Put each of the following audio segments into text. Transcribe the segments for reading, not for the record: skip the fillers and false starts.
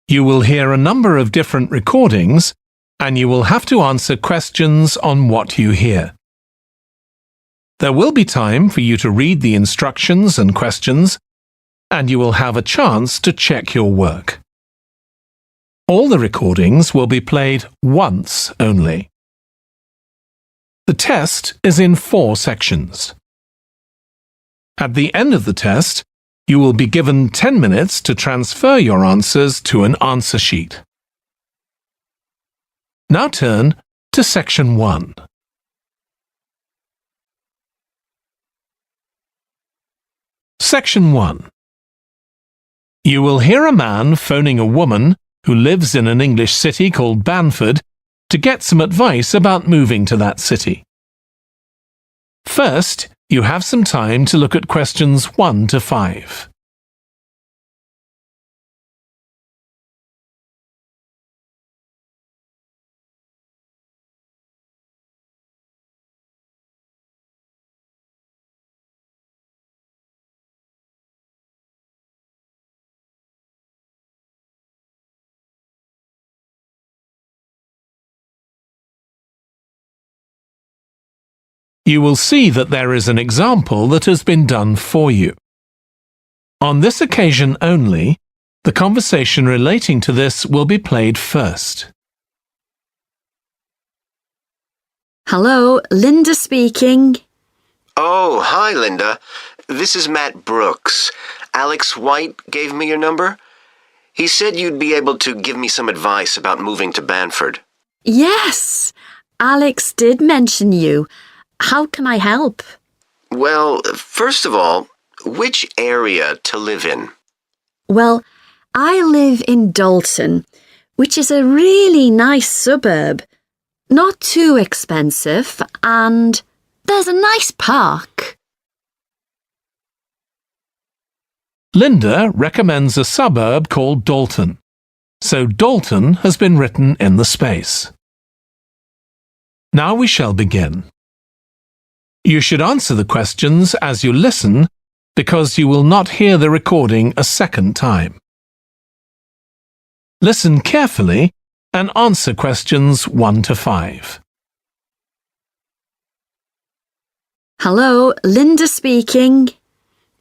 You will hear a number of different recordings, and you will have to answer questions on what you hear. There will be time for you to read the instructions and questions, and you will have a chance to check your work. All the recordings will be played once only. The test is in 4 sections. At the end of the test, you will be given 10 minutes to transfer your answers to an answer sheet. Now turn to Section 1. Section 1. You will hear a man phoning a woman who lives in an English city called Bamford to get some advice about moving to that city. First, you have some time to look at questions 1 to 5. You will see that there is an example that has been done for you. On this occasion only, the conversation relating to this will be played first. Hello, Linda speaking. Oh, hi, Linda. This is Matt Brooks. Alex White gave me your number. He said you'd be able to give me some advice about moving to Bamford. Yes, Alex did mention you. How can I help? Well, first of all, which area to live in? Well, I live in Dalton, which is a really nice suburb. Not too expensive, and there's a nice park. Linda recommends a suburb called Dalton, so Dalton has been written in the space. Now we shall begin. You should answer the questions as you listen because you will not hear the recording a second time. Listen carefully and answer questions 1 to 5. Hello, Linda speaking.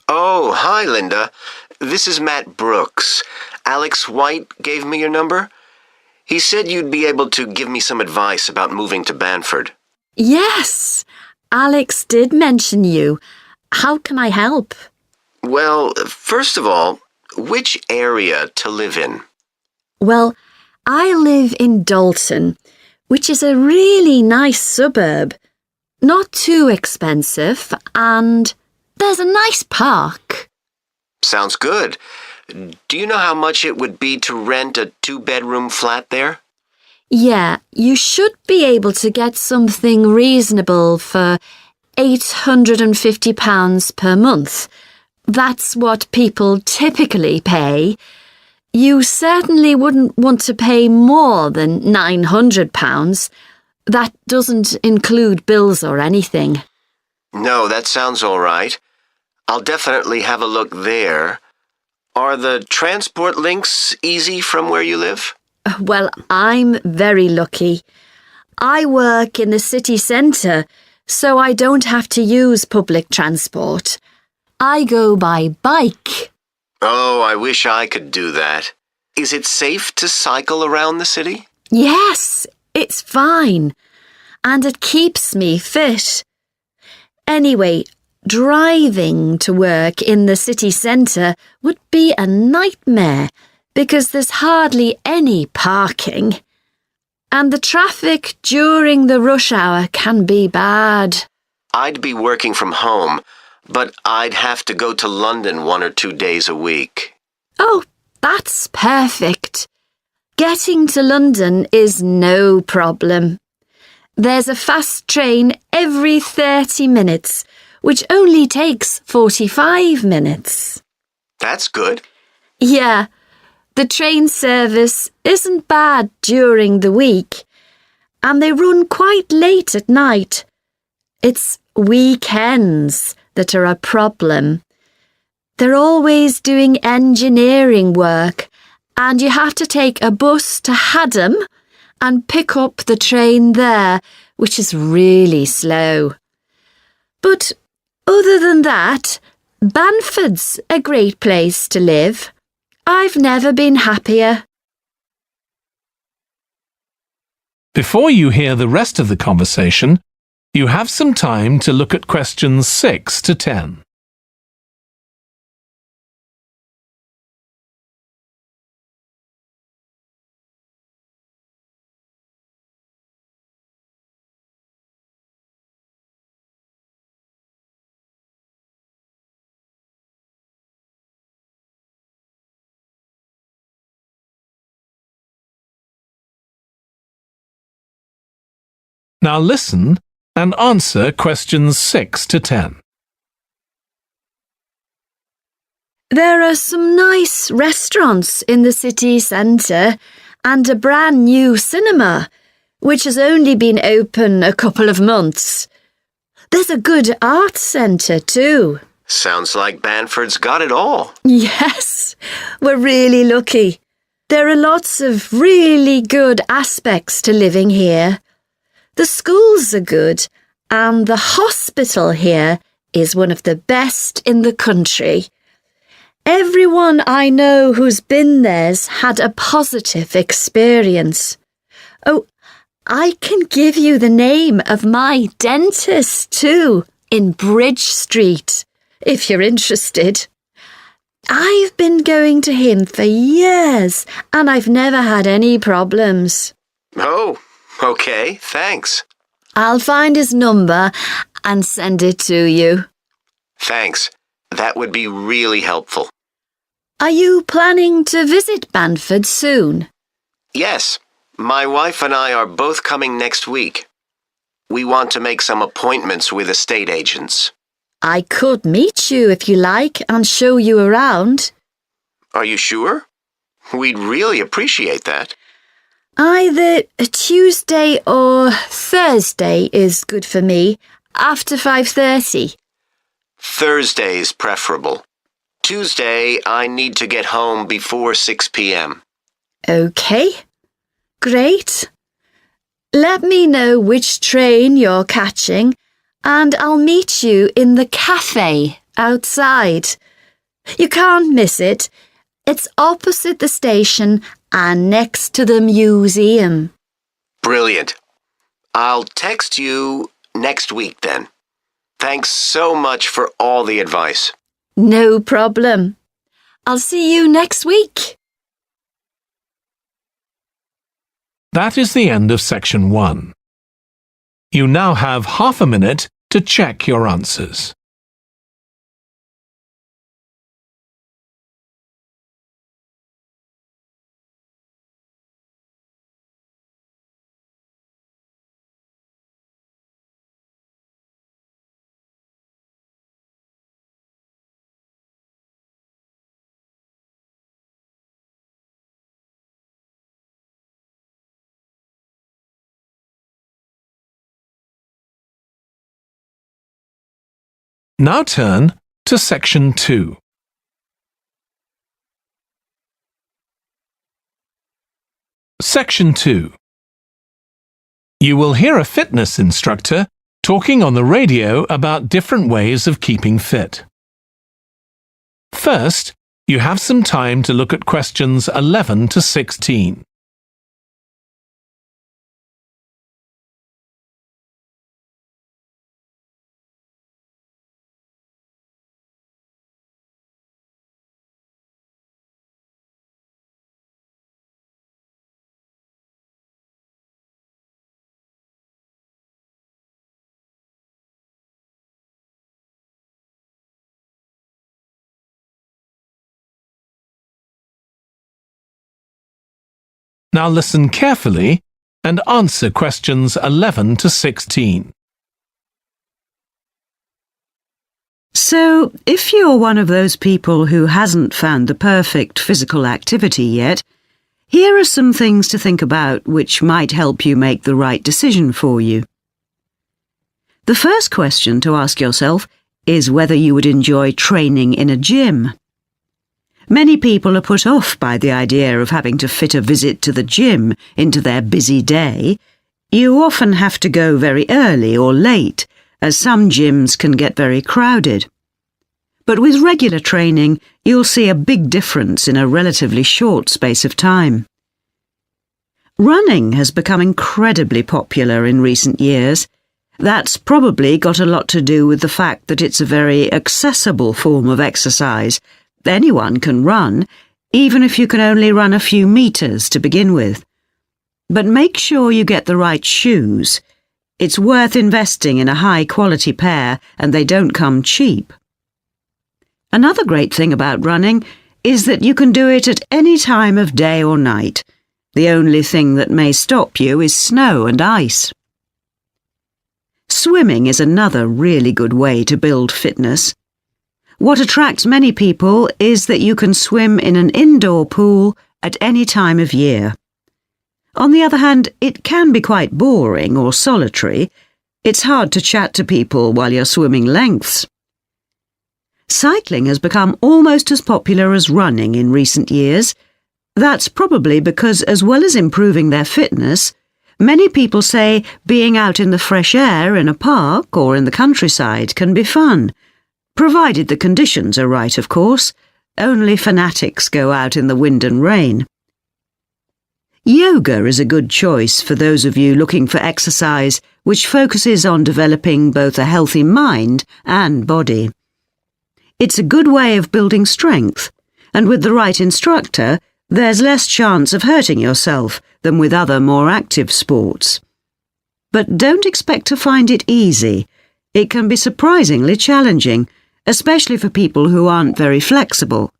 Oh, hi, Linda. This is Matt Brooks. Alex White gave me your number. He said you'd be able to give me some advice about moving to Bamford. Yes, Alex did mention you. How can I help? Well, first of all, which area to live in? Well, I live in Dalton, which is a really nice suburb. Not too expensive, and there's a nice park. Sounds good. Do you know how much it would be to rent a 2-bedroom flat there? Yeah, you should be able to get something reasonable for £850 per month. That's what people typically pay. You certainly wouldn't want to pay more than £900. That doesn't include bills or anything. No, that sounds all right. I'll definitely have a look there. Are the transport links easy from where you live? Well, I'm very lucky. I work in the city centre, so I don't have to use public transport. I go by bike. Oh, I wish I could do that. Is it safe to cycle around the city? Yes, it's fine. And it keeps me fit. Anyway, driving to work in the city centre would be a nightmare because there's hardly any parking. And the traffic during the rush hour can be bad. I'd be working from home, but I'd have to go to London 1 or 2 days a week. Oh, that's perfect. Getting to London is no problem. There's a fast train every 30 minutes, which only takes 45 minutes. That's good. Yeah, the train service isn't bad during the week, and they run quite late at night. It's weekends that are a problem. They're always doing engineering work, and you have to take a bus to Haddam and pick up the train there, which is really slow. But other than that, Banford's a great place to live. I've never been happier. Before you hear the rest of the conversation, you have some time to look at questions 6 to 10. Now listen and answer questions 6 to 10. There are some nice restaurants in the city centre and a brand new cinema, which has only been open a couple of months. There's a good arts centre too. Sounds like Banford's got it all. Yes, we're really lucky. There are lots of really good aspects to living here. The schools are good, and the hospital here is one of the best in the country. Everyone I know who's been there's had a positive experience. Oh, I can give you the name of my dentist too, in Bridge Street, if you're interested. I've been going to him for years, and I've never had any problems. Oh, okay, thanks. I'll find his number and send it to you. Thanks. That would be really helpful. Are you planning to visit Banford soon? Yes, my wife and I are both coming next week. We want to make some appointments with estate agents. I could meet you if you like and show you around. Are you sure? We'd really appreciate that. Either a Tuesday or Thursday is good for me, after 5:30. Thursday's preferable. Tuesday, I need to get home before 6 p.m. OK. Great. Let me know which train you're catching, and I'll meet you in the cafe outside. You can't miss it. It's opposite the station and next to the museum. Brilliant. I'll text you next week then. Thanks so much for all the advice. No problem. I'll see you next week. That is the end of section 1. You now have half a minute to check your answers. Now turn to section 2. Section 2. You will hear a fitness instructor talking on the radio about different ways of keeping fit. First, you have some time to look at questions 11 to 16. Now listen carefully and answer questions 11 to 16. So, if you're one of those people who hasn't found the perfect physical activity yet, here are some things to think about which might help you make the right decision for you. The first question to ask yourself is whether you would enjoy training in a gym. Many people are put off by the idea of having to fit a visit to the gym into their busy day. You often have to go very early or late, as some gyms can get very crowded. But with regular training, you'll see a big difference in a relatively short space of time. Running has become incredibly popular in recent years. That's probably got a lot to do with the fact that it's a very accessible form of exercise. Anyone can run, even if you can only run a few meters to begin with. But make sure you get the right shoes. It's worth investing in a high-quality pair, and they don't come cheap. Another great thing about running is that you can do it at any time of day or night. The only thing that may stop you is snow and ice. Swimming is another really good way to build fitness. What attracts many people is that you can swim in an indoor pool at any time of year. On the other hand, it can be quite boring or solitary. It's hard to chat to people while you're swimming lengths. Cycling has become almost as popular as running in recent years. That's probably because, as well as improving their fitness, many people say being out in the fresh air in a park or in the countryside can be fun, provided the conditions are right, of course. Only fanatics go out in the wind and rain. Yoga is a good choice for those of you looking for exercise which focuses on developing both a healthy mind and body. It's a good way of building strength, and with the right instructor, there's less chance of hurting yourself than with other more active sports. But don't expect to find it easy. It can be surprisingly challenging, especially for people who aren't very flexible.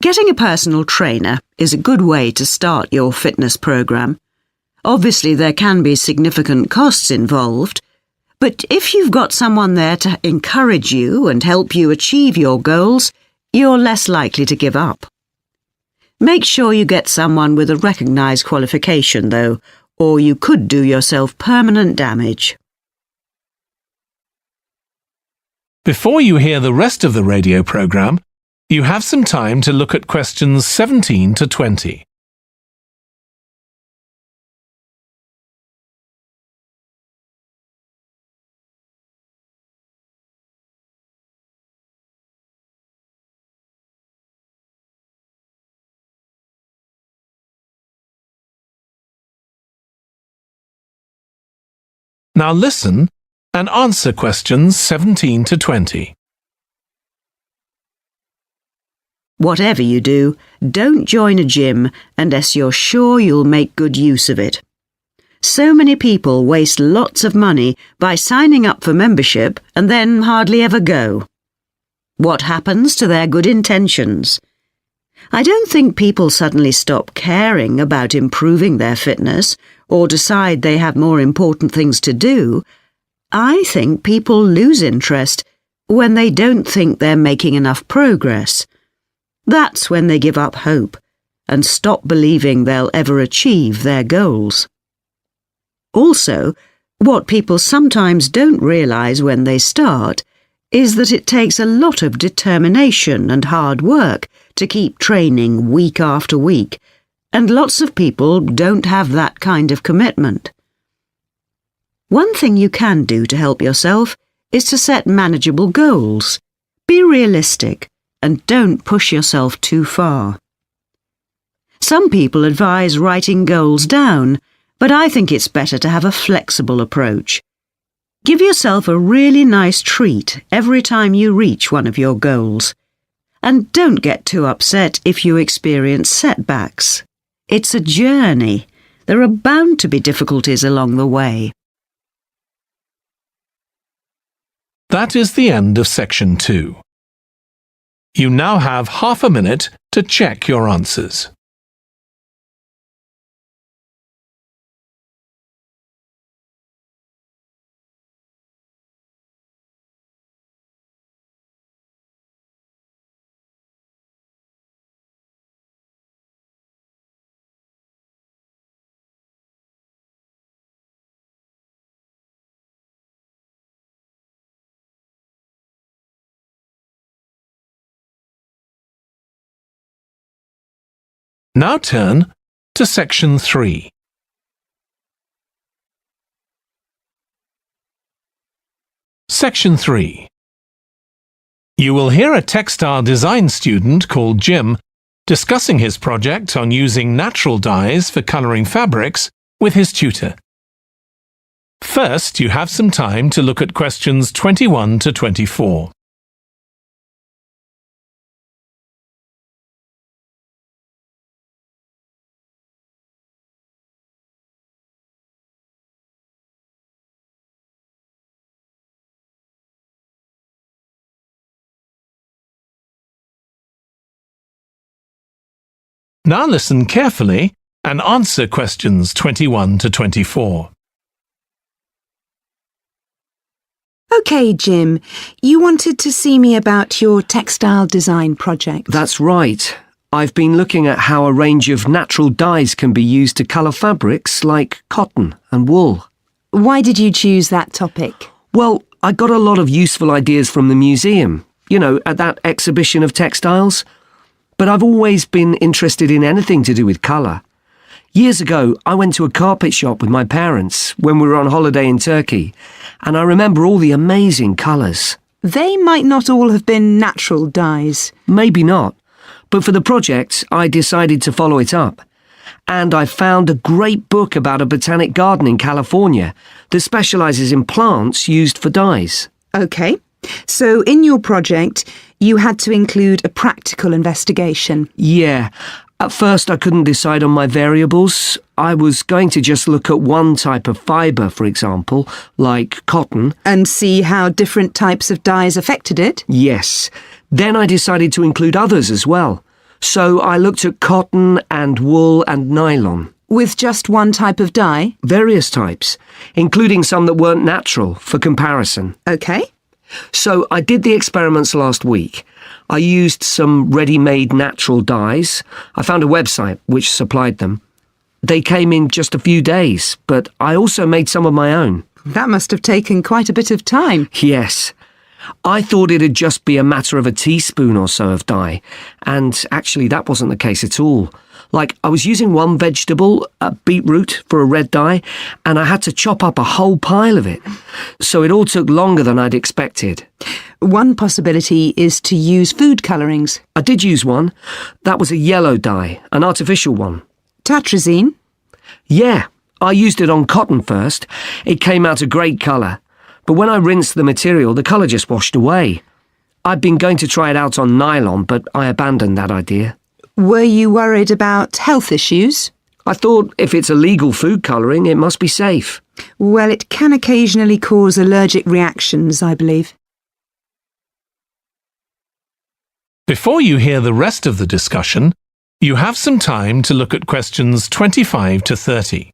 Getting a personal trainer is a good way to start your fitness program. Obviously, there can be significant costs involved, but if you've got someone there to encourage you and help you achieve your goals, you're less likely to give up. Make sure you get someone with a recognised qualification, though, or you could do yourself permanent damage. Before you hear the rest of the radio programme, you have some time to look at questions 17 to 20. Now listen and answer questions 17 to 20. Whatever you do, don't join a gym unless you're sure you'll make good use of it. So many people waste lots of money by signing up for membership and then hardly ever go. What happens to their good intentions? I don't think people suddenly stop caring about improving their fitness or decide they have more important things to do. I think people lose interest when they don't think they're making enough progress. That's when they give up hope and stop believing they'll ever achieve their goals. Also, what people sometimes don't realise when they start is that it takes a lot of determination and hard work to keep training week after week, and lots of people don't have that kind of commitment. One thing you can do to help yourself is to set manageable goals. Be realistic and don't push yourself too far. Some people advise writing goals down, but I think it's better to have a flexible approach. Give yourself a really nice treat every time you reach one of your goals. And don't get too upset if you experience setbacks. It's a journey. There are bound to be difficulties along the way. That is the end of section 2. You now have half a minute to check your answers. Now turn to Section 3. Section 3. You will hear a textile design student called Jim discussing his project on using natural dyes for colouring fabrics with his tutor. First, you have some time to look at questions 21 to 24. Now listen carefully and answer questions 21 to 24. OK, Jim, you wanted to see me about your textile design project. That's right. I've been looking at how a range of natural dyes can be used to colour fabrics like cotton and wool. Why did you choose that topic? Well, I got a lot of useful ideas from the museum, at that exhibition of textiles. But I've always been interested in anything to do with colour. Years ago, I went to a carpet shop with my parents when we were on holiday in Turkey, and I remember all the amazing colours. They might not all have been natural dyes. Maybe not, but for the project, I decided to follow it up. And I found a great book about a botanic garden in California that specialises in plants used for dyes. OK, so in your project, you had to include a practical investigation. Yeah. At first I couldn't decide on my variables. I was going to just look at one type of fibre, for example, like cotton. And see how different types of dyes affected it? Yes. Then I decided to include others as well. So I looked at cotton and wool and nylon. With just one type of dye? Various types, including some that weren't natural, for comparison. OK. So I did the experiments last week. I used some ready-made natural dyes. I found a website which supplied them. They came in just a few days, but I also made some of my own. That must have taken quite a bit of time. Yes. I thought it'd just be a matter of a teaspoon or so of dye, and actually that wasn't the case at all. Like, I was using one vegetable, a beetroot, for a red dye, and I had to chop up a whole pile of it. So it all took longer than I'd expected. One possibility is to use food colourings. I did use one. That was a yellow dye, an artificial one. Tartrazine? Yeah, I used it on cotton first. It came out a great colour. But when I rinsed the material, the colour just washed away. I'd been going to try it out on nylon, but I abandoned that idea. Were you worried about health issues? I thought if it's a legal food colouring, it must be safe. Well, it can occasionally cause allergic reactions, I believe. Before you hear the rest of the discussion, you have some time to look at questions 25 to 30.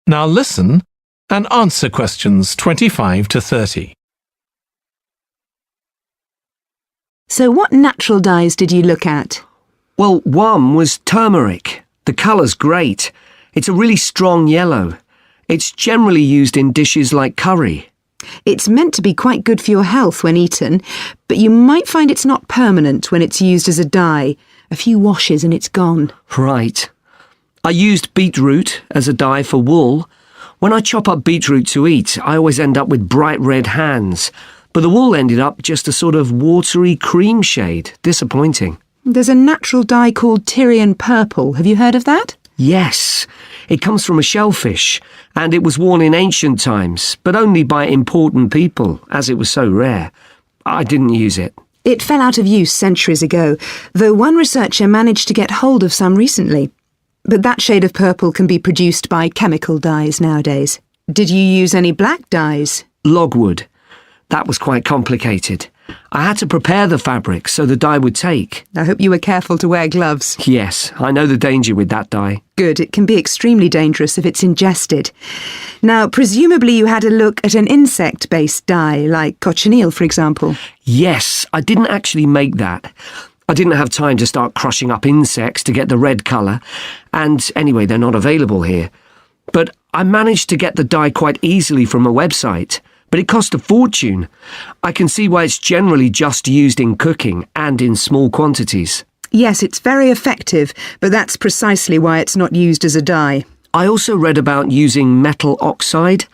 Now listen and answer questions 25 to 30. So what natural dyes did you look at? Well, one was turmeric. The colour's great. It's a really strong yellow. It's generally used in dishes like curry. It's meant to be quite good for your health when eaten, but you might find it's not permanent when it's used as a dye. A few washes and it's gone. Right. I used beetroot as a dye for wool. When I chop up beetroot to eat, I always end up with bright red hands. But the wool ended up just a sort of watery cream shade. Disappointing. There's a natural dye called Tyrian purple. Have you heard of that? Yes. It comes from a shellfish, and it was worn in ancient times, but only by important people, as it was so rare. I didn't use it. It fell out of use centuries ago, though one researcher managed to get hold of some recently. But that shade of purple can be produced by chemical dyes nowadays. Did you use any black dyes? Logwood. That was quite complicated. I had to prepare the fabric so the dye would take. I hope you were careful to wear gloves. Yes, I know the danger with that dye. Good, it can be extremely dangerous if it's ingested. Now, presumably you had a look at an insect-based dye, like cochineal, for example. Yes, I didn't actually make that. I didn't have time to start crushing up insects to get the red colour, and anyway, they're not available here. But I managed to get the dye quite easily from a website, but it cost a fortune. I can see why it's generally just used in cooking and in small quantities. Yes, it's very effective, but that's precisely why it's not used as a dye. I also read about using metal oxide.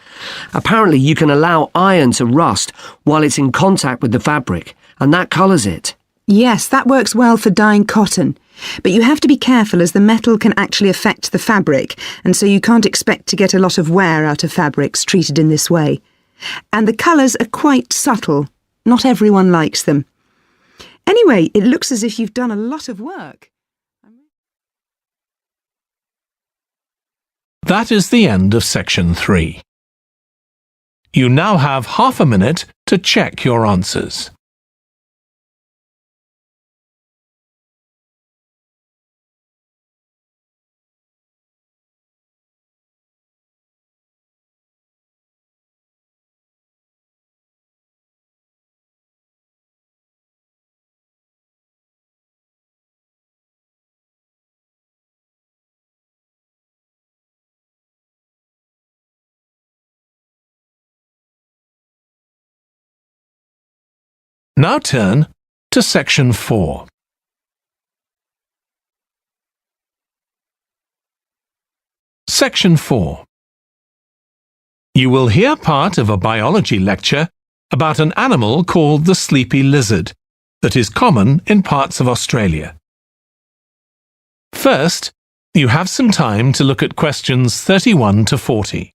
Apparently you can allow iron to rust while it's in contact with the fabric, and that colours it. Yes, that works well for dyeing cotton. But you have to be careful as the metal can actually affect the fabric, and so you can't expect to get a lot of wear out of fabrics treated in this way. And the colours are quite subtle. Not everyone likes them. Anyway, it looks as if you've done a lot of work. That is the end of section 3. You now have half a minute to check your answers. Now turn to section 4. Section 4. You will hear part of a biology lecture about an animal called the sleepy lizard that is common in parts of Australia. First, you have some time to look at questions 31 to 40.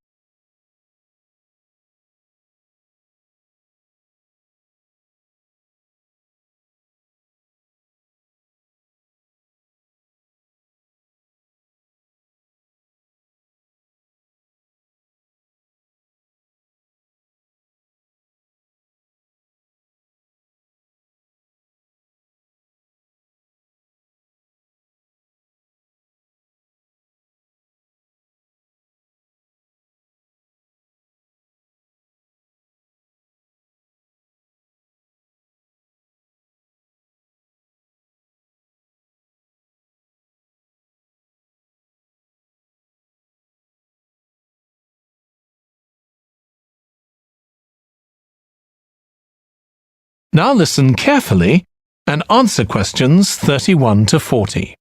Now listen carefully and answer questions 31 to 40.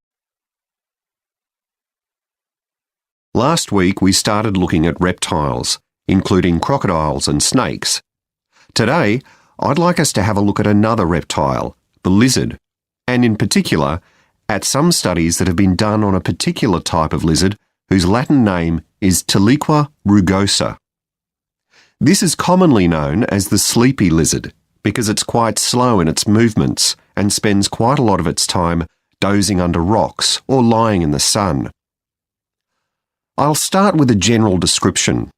Last week we started looking at reptiles, including crocodiles and snakes. Today, I'd like us to have a look at another reptile, the lizard, and in particular, at some studies that have been done on a particular type of lizard whose Latin name is Tiliqua rugosa. This is commonly known as the sleepy lizard because it's quite slow in its movements and spends quite a lot of its time dozing under rocks or lying in the sun. I'll start with a general description.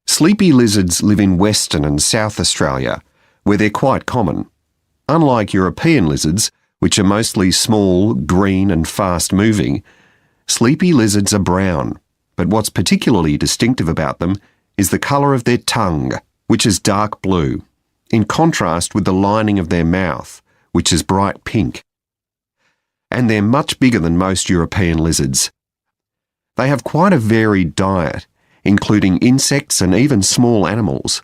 Sleepy lizards live in Western and South Australia, where they're quite common. Unlike European lizards, which are mostly small, green and fast-moving, sleepy lizards are brown, but what's particularly distinctive about them is the colour of their tongue, which is dark blue, in contrast with the lining of their mouth, which is bright pink. And they're much bigger than most European lizards. They have quite a varied diet, including insects and even small animals,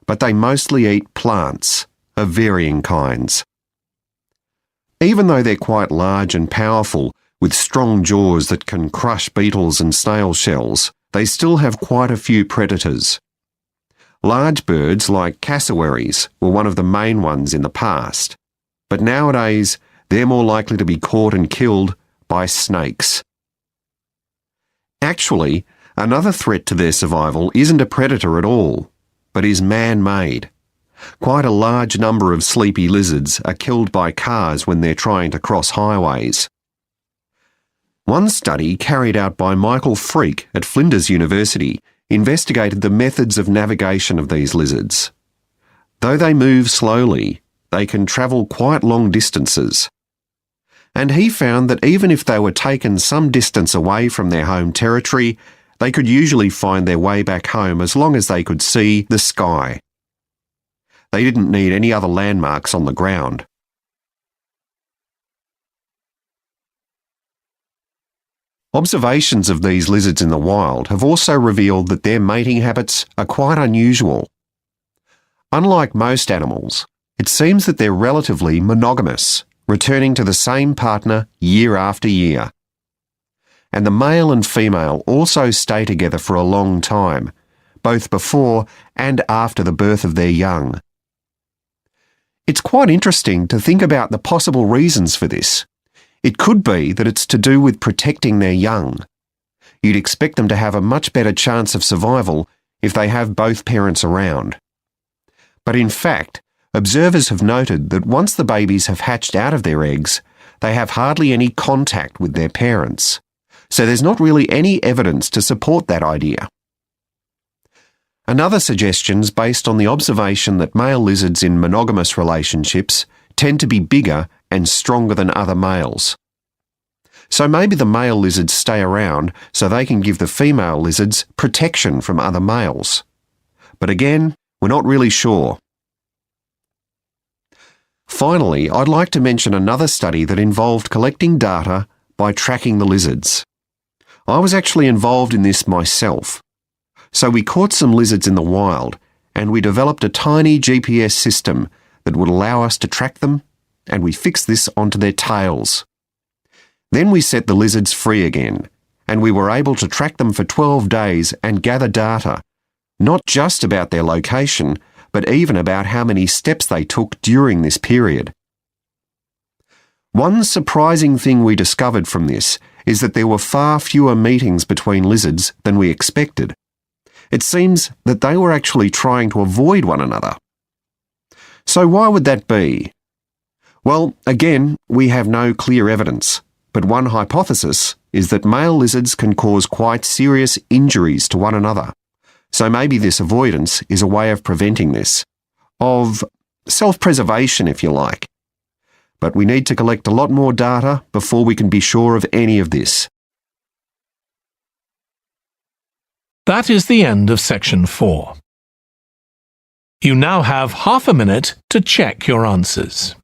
but they mostly eat plants of varying kinds. Even though they're quite large and powerful, with strong jaws that can crush beetles and snail shells, they still have quite a few predators. Large birds like cassowaries were one of the main ones in the past, but nowadays they're more likely to be caught and killed by snakes. Actually, another threat to their survival isn't a predator at all, but is man-made. Quite a large number of sleepy lizards are killed by cars when they're trying to cross highways. One study carried out by Michael Freak at Flinders University investigated the methods of navigation of these lizards. Though they move slowly, they can travel quite long distances. And he found that even if they were taken some distance away from their home territory, they could usually find their way back home as long as they could see the sky. They didn't need any other landmarks on the ground. Observations of these lizards in the wild have also revealed that their mating habits are quite unusual. Unlike most animals, it seems that they're relatively monogamous, returning to the same partner year after year. And the male and female also stay together for a long time, both before and after the birth of their young. It's quite interesting to think about the possible reasons for this. It could be that it's to do with protecting their young. You'd expect them to have a much better chance of survival if they have both parents around. But in fact, observers have noted that once the babies have hatched out of their eggs, they have hardly any contact with their parents. So there's not really any evidence to support that idea. Another suggestion's based on the observation that male lizards in monogamous relationships tend to be bigger and stronger than other males. So maybe the male lizards stay around so they can give the female lizards protection from other males. But again, we're not really sure. Finally, I'd like to mention another study that involved collecting data by tracking the lizards. I was actually involved in this myself. So we caught some lizards in the wild and we developed a tiny GPS system that would allow us to track them, and we fixed this onto their tails. Then we set the lizards free again, and we were able to track them for 12 days and gather data, not just about their location, but even about how many steps they took during this period. One surprising thing we discovered from this is that there were far fewer meetings between lizards than we expected. It seems that they were actually trying to avoid one another. So why would that be? Well, again, we have no clear evidence, but one hypothesis is that male lizards can cause quite serious injuries to one another. So maybe this avoidance is a way of preventing this, of self-preservation if you like. But we need to collect a lot more data before we can be sure of any of this. That is the end of section 4. You now have half a minute to check your answers.